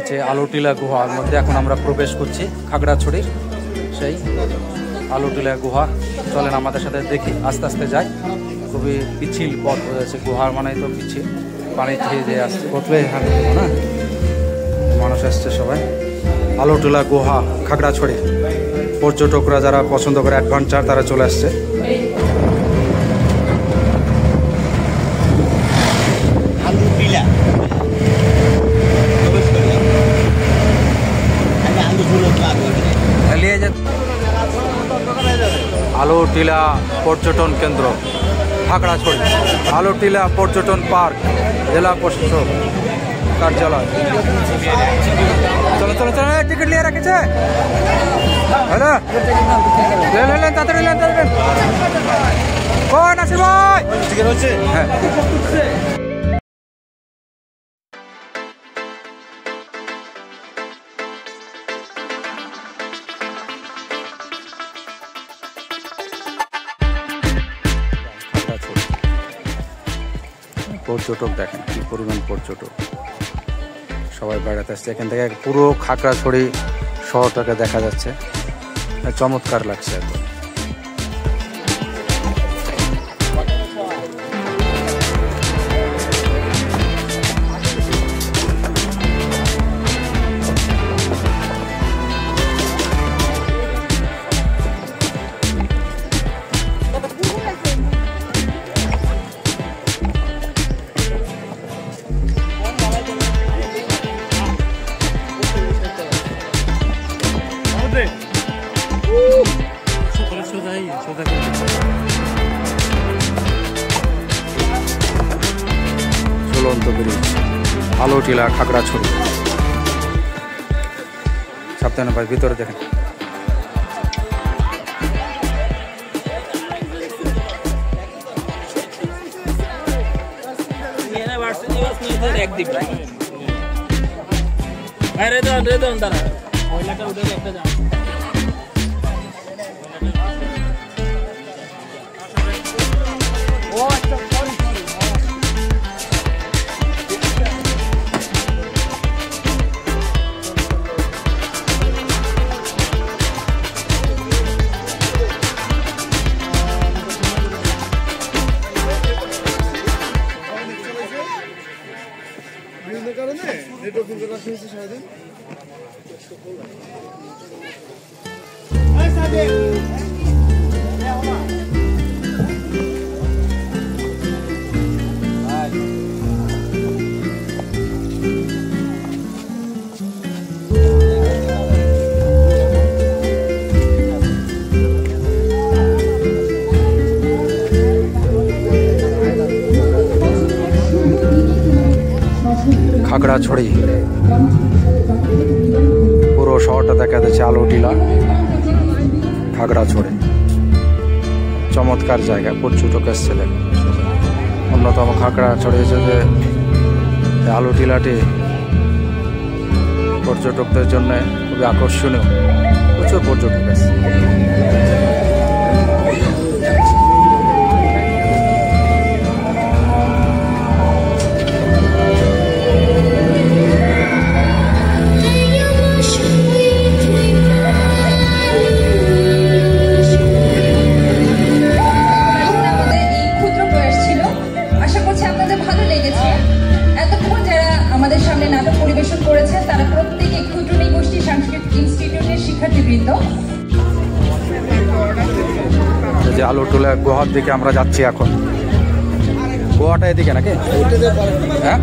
যে আলোটিলা গুহার মধ্যে এখন আমরা প্রবেশ করছি, খাগড়াছড়ির সেই আলোটিলা গুহা। চলেন আমাদের সাথে দেখি, আস্তে আস্তে যাই। খুবই পিছিল পথ হয়েছে, গুহার মানে তো পিছিল, পানি খেয়ে যেয়ে আসছে, কতলে হাঁটতে দেবো না, মানুষ আসছে সবাই। আলোটিলা গুহা খাগড়াছড়ি, পর্যটকরা যারা পছন্দ করে অ্যাডভেঞ্চার তারা চলে আসছে। আলোটিলা পর্যটন কেন্দ্র খাগড়াছড়ি, আলোটিলা পর্যটন পার্ক, জেলা প্রশাসক কার্যালয়। চলো চলো চলো, টিকিট নিয়ে রাখেছে, তাড়াতাড়ি কোন আসির ভাই টিকিট হচ্ছে। হ্যাঁ, পর্যটক দেখেন কি পরিমাণ পর্যটক, সবাই বেড়াতে আসছে। এখান থেকে পুরো খাগড়াছড়ি শহরটাকে দেখা যাচ্ছে, চমৎকার লাগছে একদম। ঝুলন্ত ব্রিজ, আলোটিলা খাগড়াছড়ি। সাবধানে ভাই, ভিতরে দেখেন। খাগড়াছড়ি পুরো শহরটা দেখা যাচ্ছে, আলোটিলা খাগড়াছড়ি। চমৎকার জায়গা, পর্যটক এসছে। অন্যতম খাগড়াছড়ি হচ্ছে যে আলোটিলাটি পর্যটকদের জন্য খুবই আকর্ষণীয়, প্রচুর পর্যটক আছে। যে আলোটিলা গুহার দিকে আমরা যাচ্ছি এখন। গোয়াটা এদিকে নাকি? হ্যাঁ,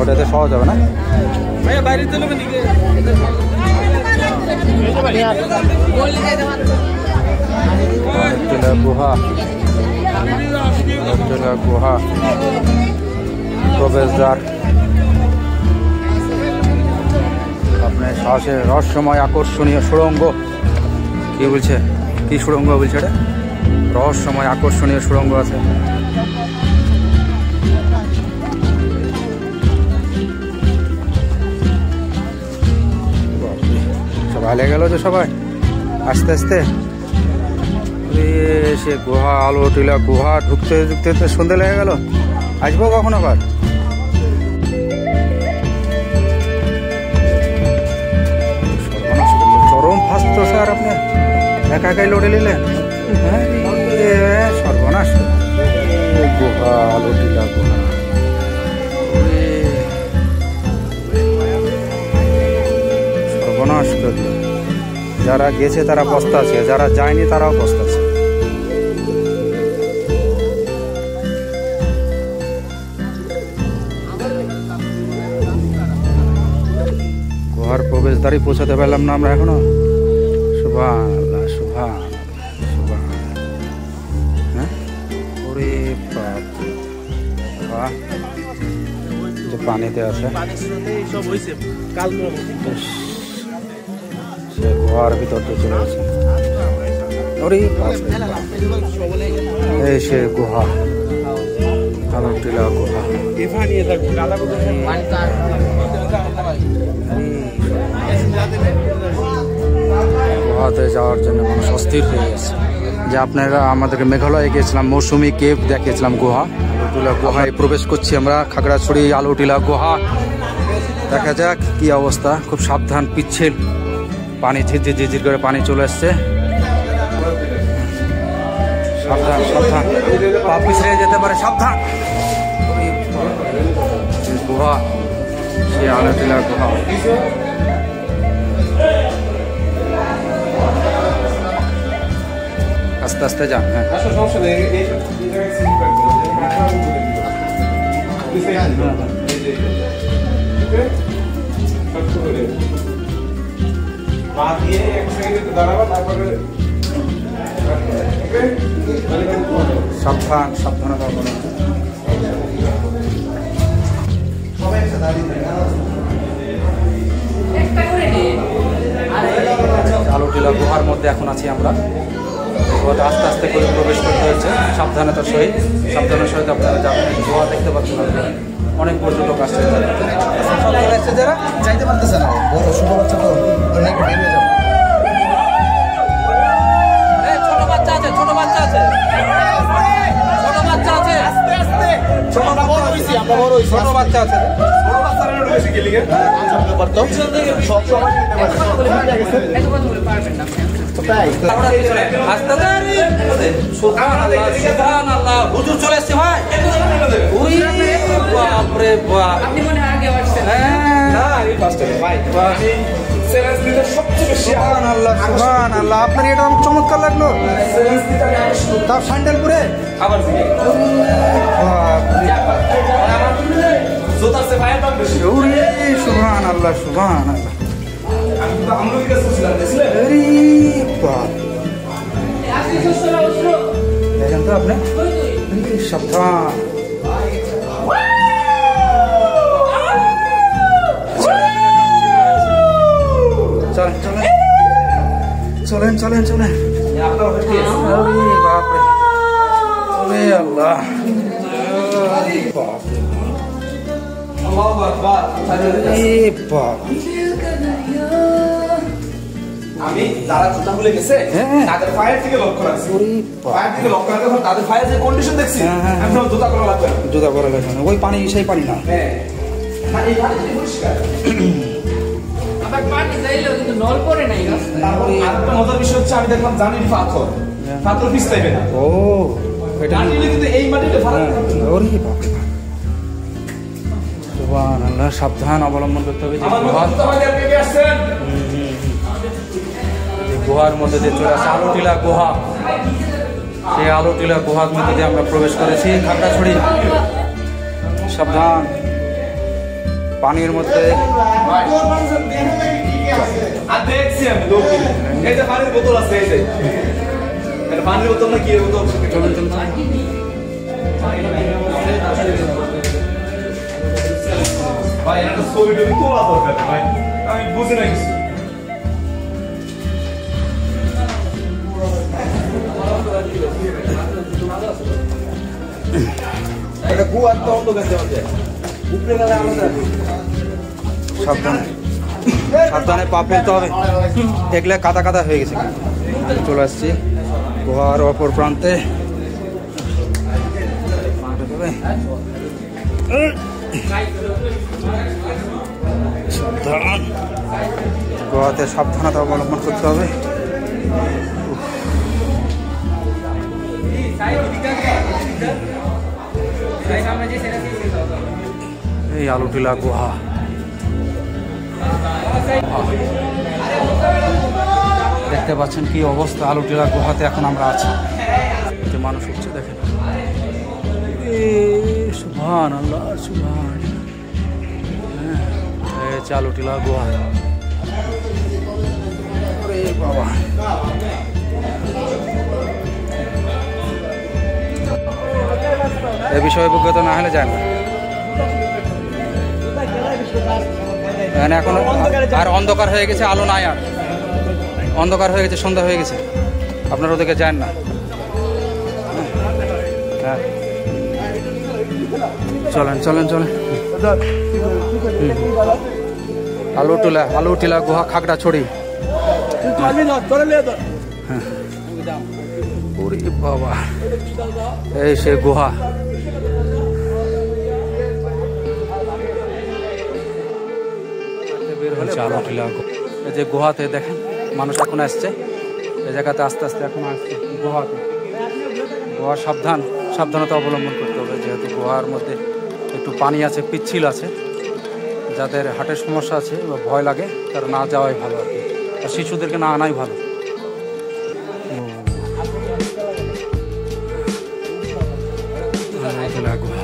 ওটাতে সহজ হবে না? আলোটিলা গুহা, আলোটিলা গুহা প্রবেশদ্বার। আপনার সাহসে রহস্যময় আকর্ষণীয় সুড়ঙ্গ। কি বলছে, কি সুড়ঙ্গ বলছে এটা? রহস্যময় আকর্ষণীয় সুড়ঙ্গ আছে। সবাই লেগে গেল যে সবাই আস্তে আস্তে। সে গুহা, আলোটিলা গুহা ঢুকতে ঢুকতে তো সন্ধ্যে লেগে গেল। আসবো কখন আবার? একা একাই লড়ে নিলেন। সর্বনাশ, গুহা আলোটিলা গুহা। সর্বনাশ করলো, যারা গেছে তারা পস্তাচ্ছে, যারা যায়নি তারাও পস্তাচ্ছে। গুহার প্রবেশদ্বারে পৌঁছাতে পারলাম না আমরা এখনো। সুবহানাল্লাহ, সুবহানাল্লাহ, সুবহানাল্লাহ। হ্যাঁ, ওরে বাপ, বাহ, যে পানিতে আছে সে গুহার ভিতর দিয়ে চলে গেছে। ওরে বাপ, এই সে গুহা, আলোটিলা গুহা। গুহাতে যাওয়ার জন্য মানুষ অস্থির হয়ে গেছে। যে আপনারা আমাদেরকে মেঘালয়ে গিয়েছিলাম, মৌসুমী কেভ দেখিয়েছিলাম, গুহা আলোটিলা গুহায় প্রবেশ করছি আমরা। খাগড়াছড়ি আলোটিলা গুহা, দেখা যাক কি অবস্থা। খুব সাবধান, পিচ্ছিল পানি, ঝিরঝির ঝিরঝির করে পানি চলে এসছে। সাবধান, সাবধান, পা পিছড়ে যেতে পারে, সাবধান। গুহা, সে আলোটিলা গুহা। আস্তে আস্তে যান। হ্যাঁ, সাবধান, সাবধানতা বলেন। আলোটিলা গুহার মধ্যে এখন আছি আমরা। আস্তে আস্তে করে প্রবেশ করতে হয়েছে, সাবধানতার সহিত। সাবধানের সহিত আপনারা যাবেন। গুহা দেখতে পাচ্ছেন, অনেক পর্যটক আসছে, যারা চাইতে পারতেছে না। বড় ছোট বাচ্চা তো ছোট বাচ্চা আছে, ছোট বাচ্চা আছে, ছোট বাচ্চা আছে, আস্তে আস্তে ছোট বাচ্চা আছে। হুজুর চলে এসছে ভাই। বাপরে বাপ, আপনার এটা চমৎকার লাগলো। তাও স্যান্ডেল পরে আবার সুবহানাল্লাহ, সুবহানাল্লাহ। দেখেন তো আপনি, সাবধান। চলেন চলেন চলেন চলেন। বাপরে, আল্লাহ, আমি যারা জুতা খুলে গেছে তাদের ফায়ার থেকে লক্ষ্য রাখছি। ফায়ার থেকে লক্ষ্য রাখতে তাদের ফায়ার যে কন্ডিশন দেখছি, আমি জুতা করা লাগবে না, জুতা করা লাগবে না। ওই পানি সেই পানি না। হ্যাঁ, এই পানি পরিষ্কার। আবার পানি যাইলেও কিন্তু নল পড়ে নাই। তারপরে আরেকটা মজার বিষয় হচ্ছে, আমি দেখলাম জানির পাথর, পাথর পিছলাইবে না। ও, এটা কিন্তু এই মাটিতে ফারাক। ওরে বাপ, সুবহানাল্লাহ। সাবধান অবলম্বন করতে হবে। গুহার মধ্যে দিয়ে চলে আসে আলোটিলা গুহা। সেই আলোটিলা গুহার মধ্যে দিয়ে আমরা প্রবেশ করেছি, খাগড়াছড়ি। সাবধান, পানির মধ্যে। দেখছি আমি এই যে পানির বোতল আছে, এই যে পানির বোতল না কি বোতল। চলুন চলুন। ভাই একটা ছবি টবি তোলা দরকার ভাই, আমি বুঝি না কিছু। এটা গুয়ার তো অন্ধকার দেওয়া যায়, উপরে গেলে আলাদা। সাবধানে, সাবধানে পা ফেলতে হবে, দেখলে কাদা কাদা হয়ে গেছে। চলে আসছি গুহার অপর প্রান্তে। সাবধান, গুহাতে সাবধানতা অবলম্বন করতে হবে। এই আলুটিলা গুহা। দেখতে পাচ্ছেন কি অবস্থা আলুটিলা গুহাতে এখন আমরা আছি। যে মানুষ উঠছে দেখেন, সুবহানাল্লাহ সুবহান। এই যে আলুটিলা গুহা। আরে বাবা, এ বিষয়ে অভিজ্ঞতা না হলে যায় না। এখানে এখন আর অন্ধকার হয়ে গেছে, আলো নাই, আর অন্ধকার হয়ে গেছে, সন্ধ্যা হয়ে গেছে। আপনারা ওদিকে যান না। হ্যাঁ, চলেন চলেন চলেন। আলুটিলা গুহা, খাগড়াছড়ি। ওরে বাবা, এই সে গুহা। এই যে গুহাতে দেখেন মানুষ এখন আসছে, এই জায়গাতে আস্তে আস্তে এখন আসছে গুহাতে। গুহার সাবধানতা অবলম্বন করতে হবে, যেহেতু গুহার মধ্যে একটু পানি আছে, পিচ্ছিল আছে। যাদের হার্টের সমস্যা আছে বা ভয় লাগে তারা না যাওয়াই ভালো আর কি, আর শিশুদেরকে না আনাই ভালো। গুহা,